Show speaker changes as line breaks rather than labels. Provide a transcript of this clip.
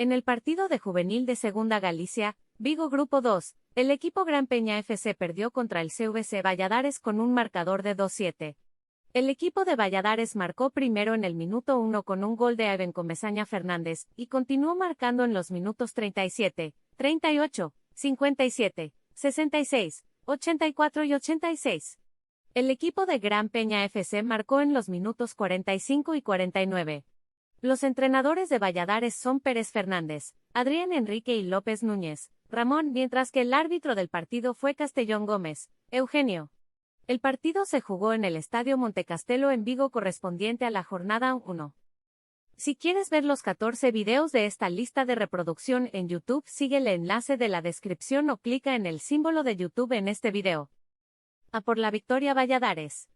En el partido de juvenil de Segunda Galicia, Vigo Grupo 2, el equipo Gran Peña FC perdió contra el CVC Valladares con un marcador de 2-7. El equipo de Valladares marcó primero en el minuto 1 con un gol de Aven Comesaña Fernández y continuó marcando en los minutos 37, 38, 57, 66, 84 y 86. El equipo de Gran Peña FC marcó en los minutos 45 y 49. Los entrenadores de Valladares son Pérez Fernández, Adrián Enrique y López Núñez, Ramón, mientras que el árbitro del partido fue Castellón Gómez, Eugenio. El partido se jugó en el Estadio Montecastelo en Vigo correspondiente a la jornada 1. Si quieres ver los 14 videos de esta lista de reproducción en YouTube, sigue el enlace de la descripción o clica en el símbolo de YouTube en este video. A por la victoria Valladares.